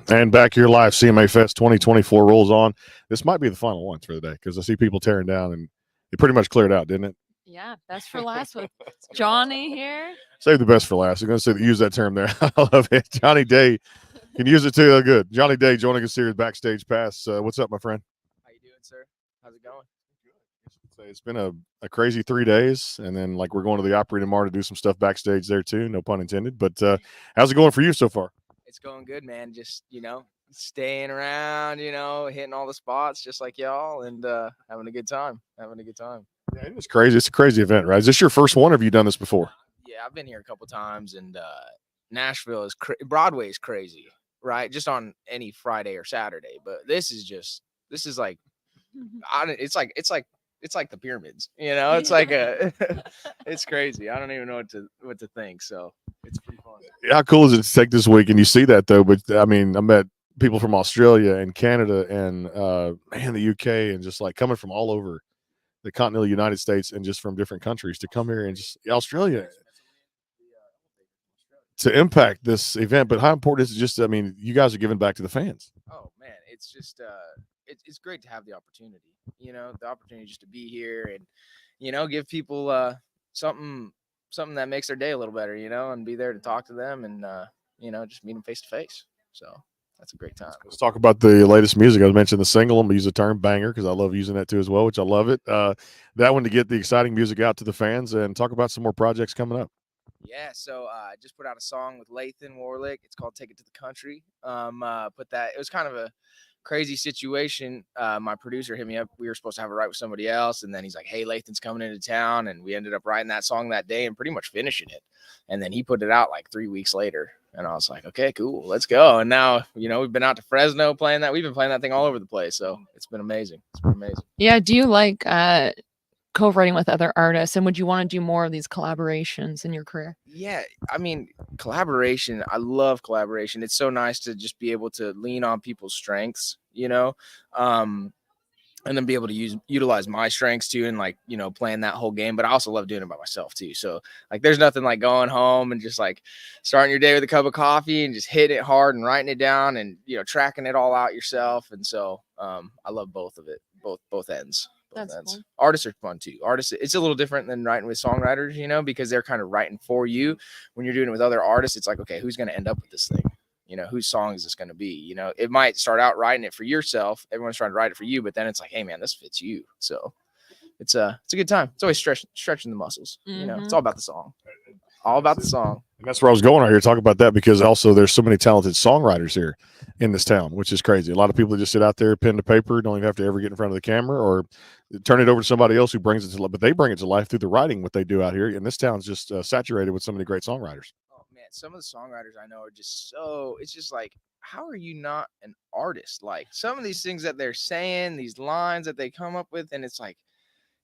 And back here live, CMA Fest 2024 rolls on. This might be the final one for the day because I see people tearing down, and it pretty much cleared out, didn't it? Yeah, best for last with Johnny here. Save the best for last. I'm going to say use that term there. I love it. Johnny Day can use it too. Good. Johnny Day joining us here at Backstage Pass. What's up, my friend? How you doing, sir? How's it going? It's been a crazy 3 days, and then like we're going to the Opry tomorrow to do some stuff backstage there too. No pun intended. But how's it going for you so far? It's going good, man. Just staying around, hitting all the spots just like y'all, and having a good time. Yeah, it's crazy. It's a crazy event, right? Is this your first one, or have you done this before? Yeah, I've been here a couple times, and Nashville is Broadway is crazy, right? Just on any Friday or Saturday, but this is like, it's like the pyramids, It's like it's crazy. I don't even know what to think. So it's pretty fun. How cool is it to take this week and you see that though? But I mean, I met people from Australia and Canada and the UK, and just like coming from all over the continental United States and just from different countries to come here and just Australia to impact this event. But how important is it? Just, I mean, you guys are giving back to the fans. Oh man, it's just it's great to have the opportunity, the opportunity just to be here and give people something that makes their day a little better, and be there to talk to them and just meet them face to face. So that's a great time. Let's talk about the latest music. I mentioned the single. I'm gonna use the term banger because I love using that too as well, which I love it. That one to get the exciting music out to the fans, and talk about some more projects coming up. Yeah, so I just put out a song with Lathan Warlick. It's called "Take It to the Country." It was kind of a crazy situation. My producer hit me up. We were supposed to have it right with somebody else, and then he's like, "Hey, Lathan's coming into town," and we ended up writing that song that day and pretty much finishing it. And then he put it out like 3 weeks later, and I was like, "Okay, cool, let's go." And now, we've been out to Fresno playing that. We've been playing that thing all over the place, so it's been amazing. Yeah, do you like co-writing with other artists, and would you want to do more of these collaborations in your career? Yeah, I mean, collaboration, I love collaboration. It's so nice to just be able to lean on people's strengths, and then be able to utilize my strengths too, and like, playing that whole game. But I also love doing it by myself too. So like, there's nothing like going home and just like starting your day with a cup of coffee and just hitting it hard and writing it down and, tracking it all out yourself. And so I love both of it, both ends. That's cool. Artists are fun too. Artists, it's a little different than writing with songwriters, because they're kind of writing for you. When you're doing it with other artists, it's like, okay, who's going to end up with this thing? Whose song is this going to be? It might start out writing it for yourself. Everyone's trying to write it for you, but then it's like, hey man, this fits you. So it's a good time. It's always stretching the muscles. It's all about the song. All about the song. And that's where I was going right here. Talk about that, because also there's so many talented songwriters here in this town, which is crazy. A lot of people that just sit out there, pen to paper, don't even have to ever get in front of the camera or turn it over to somebody else who brings it to life. But they bring it to life through the writing, what they do out here. And this town's just saturated with so many great songwriters. Oh man, some of the songwriters I know are just it's just like, how are you not an artist? Like some of these things that they're saying, these lines that they come up with, and it's like,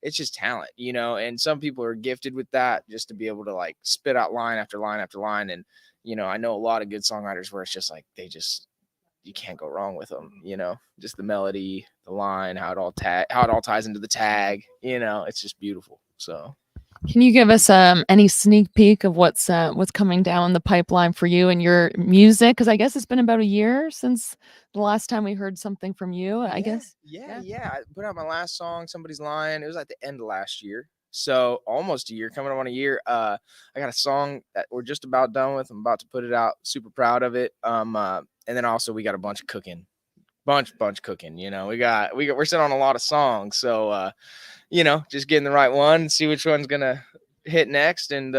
it's just talent, and some people are gifted with that, just to be able to like spit out line after line after line. And, I know a lot of good songwriters where it's just like, you can't go wrong with them, just the melody, the line, how it all ties into the tag, it's just beautiful. So can you give us any sneak peek of what's coming down the pipeline for you and your music? Because I guess it's been about a year since the last time we heard something from you, I guess. Yeah. I put out my last song, Somebody's Lying. It was at the end of last year. So almost a year, coming up on a year. I got a song that we're just about done with. I'm about to put it out. Super proud of it. And then also we got a bunch of cooking. Bunch cooking. We're sitting on a lot of songs. So just getting the right one, see which one's gonna hit next. And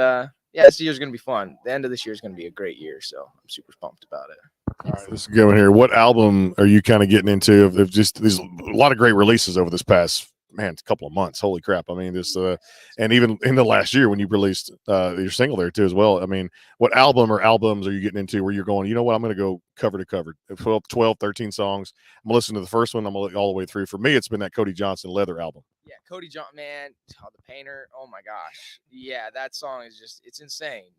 this year's gonna be fun. The end of this year is gonna be a great year. So I'm super pumped about it. All right, let's go in here. What album are you kind of getting into? Of just these a lot of great releases over this past couple of months. Holy crap! I mean, this and even in the last year when you released your single there too as well. I mean, what album or albums are you getting into where you're going, you know what, I'm going to go cover to cover, 12, 13 songs. I'm gonna listen to the first one. I'm gonna look all the way through. For me, it's been that Cody Johnson Leather album. Yeah, Cody Johnson, man, the Painter. Oh my gosh, yeah, that song is it's insane.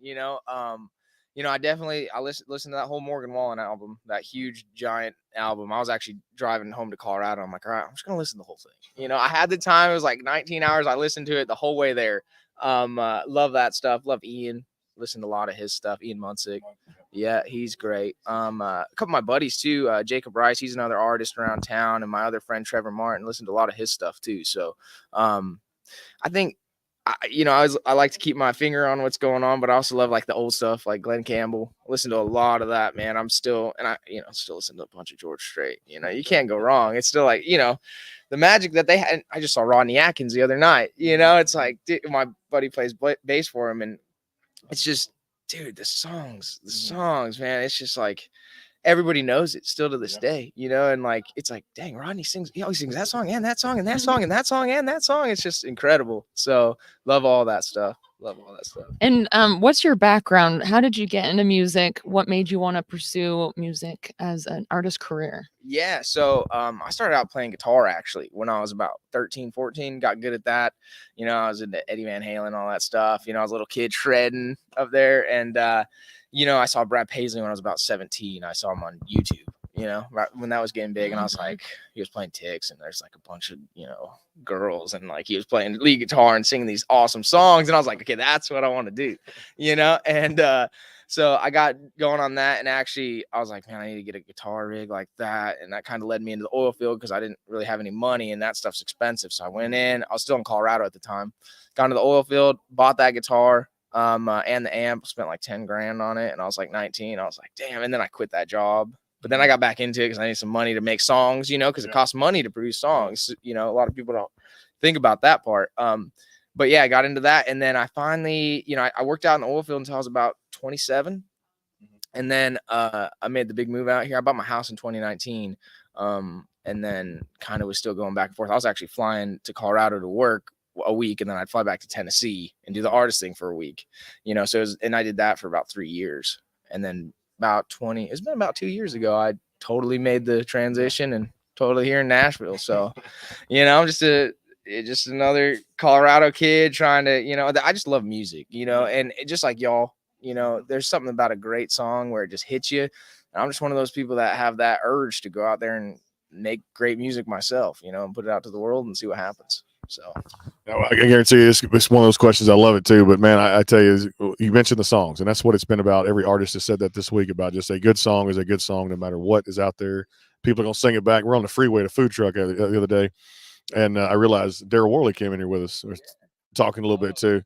I listened to that whole Morgan Wallen album, that huge giant album. I was actually driving home to Colorado. I'm like, all right, I'm just gonna listen to the whole thing. I had the time. It was like 19 hours. I listened to it the whole way there. Love that stuff. Love Ian. Listen to a lot of his stuff. Ian Munsick. Yeah, he's great. A couple of my buddies too. Jacob Rice, he's another artist around town, and my other friend Trevor Martin listened to a lot of his stuff too. So, I think, I like to keep my finger on what's going on, but I also love like the old stuff, like Glenn Campbell. I listen to a lot of that, man. I'm still, and I, still listen to a bunch of George Strait. You can't go wrong. It's still like, the magic that they had. I just saw Rodney Atkins the other night. It's like, my buddy plays bass for him, and it's just, dude, the songs, man. It's just like everybody knows it still to this day, and like it's like, dang, Rodney sings, he always sings that song and that song and that song and that song and that song. It's just incredible. So love all that stuff. And what's your background? How did you get into music? What made you want to pursue music as an artist career? Yeah, so I started out playing guitar actually when I was about 13, 14, got good at that. I was into Eddie Van Halen, all that stuff. I was a little kid shredding up there, and I saw Brad Paisley when I was about 17. I saw him on YouTube, right when that was getting big, and I was like, he was playing Ticks, and there's like a bunch of, girls, and like he was playing lead guitar and singing these awesome songs, and I was like, okay, that's what I want to do, and so I got going on that, and actually I was like, man, I need to get a guitar rig like that, and that kind of led me into the oil field because I didn't really have any money, and that stuff's expensive. So I went in. I was still in Colorado at the time. Got into the oil field, bought that guitar, and the amp, spent like 10 grand on it, and I was like 19. I was like, damn, and then I quit that job. But then I got back into it because I need some money to make songs, because it costs money to produce songs. A lot of people don't think about that part. But yeah, I got into that. And then I finally, I worked out in the oil field until I was about 27. And then I made the big move out here. I bought my house in 2019. And then kind of was still going back and forth. I was actually flying to Colorado to work a week, and then I'd fly back to Tennessee and do the artist thing for a week, so and I did that for about 3 years. And then it's been about 2 years ago, I totally made the transition and totally here in Nashville. So, I'm just another Colorado kid trying to, I just love music, and just like y'all, there's something about a great song where it just hits you. And I'm just one of those people that have that urge to go out there and make great music myself, and put it out to the world and see what happens. So I can guarantee you it's one of those questions. I love it too, but man, I tell you, you mentioned the songs, and that's what it's been about. Every artist has said that this week about just a good song is a good song, no matter what is out there. People are gonna sing it back. We're on the freeway at a food truck the other day, and I realized Daryl Worley came in here with us. We were talking a little bit too,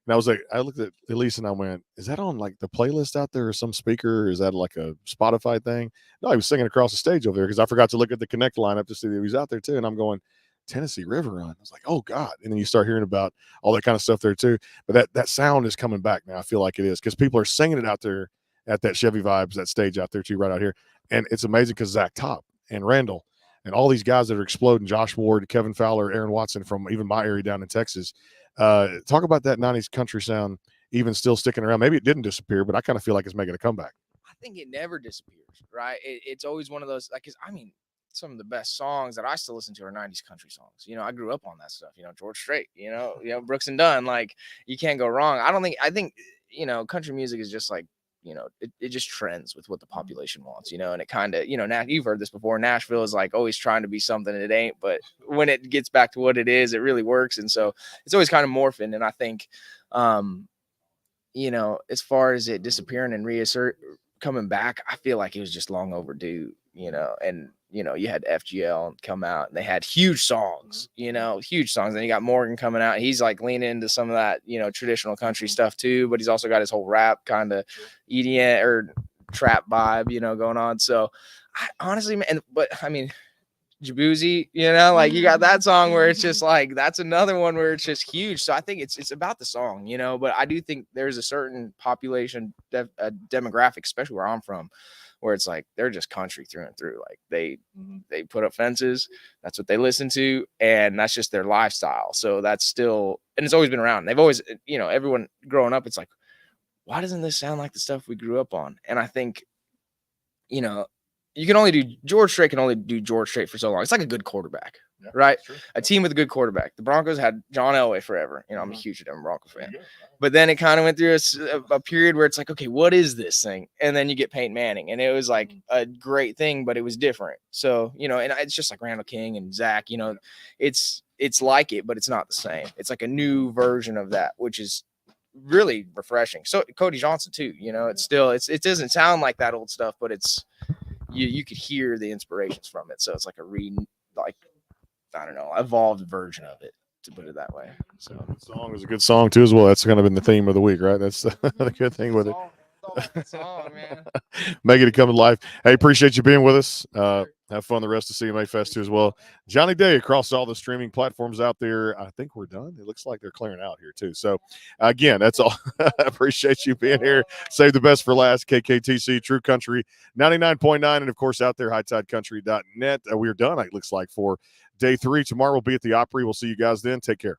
and I was like, I looked at Elise and I went, "Is that on like the playlist out there, or some speaker? Or is that like a Spotify thing?" No, he was singing across the stage over there because I forgot to look at the Connect lineup to see that he was out there too, and I'm going, Tennessee River Run. I was like, oh God. And then you start hearing about all that kind of stuff there too. But that sound is coming back now. I feel like it is because people are singing it out there at that Chevy Vibes, that stage out there too, right out here. And it's amazing because Zach Top and Randall and all these guys that are exploding, Josh Ward, Kevin Fowler, Aaron Watson from even my area down in Texas. Talk about that 90s country sound even still sticking around. Maybe it didn't disappear, but I kind of feel like it's making a comeback. I think it never disappears, right? It's always one of those, like, 'cause I mean, some of the best songs that I still listen to are 90s country songs. I grew up on that stuff, George Strait, Brooks and Dunn, like you can't go wrong. I think, country music is just like, it just trends with what the population wants, and it kind of, you've heard this before. Nashville is like always trying to be something it ain't, but when it gets back to what it is, it really works. And so it's always kind of morphing. And I think, as far as it disappearing and coming back, I feel like it was just long overdue, and you had FGL come out and they had huge songs, huge songs. And you got Morgan coming out. He's like leaning into some of that, traditional country stuff too, but he's also got his whole rap kind of EDM or trap vibe, going on. So I honestly, man, but I mean, Jaboozy, like you got that song where it's just like, that's another one where it's just huge. So I think it's about the song, but I do think there's a certain population demographic, especially where I'm from, where it's like they're just country through and through. Like they put up fences, that's what they listen to, and that's just their lifestyle. So that's still, and it's always been around. They've always, everyone growing up, it's like, why doesn't this sound like the stuff we grew up on? And I think, you can only do George Strait can only do George Strait for so long. It's like a good quarterback, right? A team with a good quarterback. The Broncos had John Elway forever. I'm a huge Denver Broncos fan. But then it kind of went through a period where it's like, okay, what is this thing? And then you get Peyton Manning, and it was like a great thing, but it was different. So, and it's just like Randall King and Zach, it's like it, but it's not the same. It's like a new version of that, which is really refreshing. So Cody Johnson too, you know, it's still it doesn't sound like that old stuff, but it's you could hear the inspirations from it. So it's like I don't know, evolved version of it, to put it that way. So the song is a good song too as well. That's kind of been the theme of the week, right? That's the good thing with it. Song, man. Making it come to life. Hey, appreciate you being with us. Have fun the rest of CMA Fest too as well. Johnny Day across all the streaming platforms out there. I think we're done. It looks like they're clearing out here too. So again, that's all. Appreciate you being here. Save the best for last. KKTC True Country 99.9, and of course out there hightidecountry.net. We're done. It looks like for day 3. Tomorrow we'll be at the Opry. We'll see you guys then. Take care.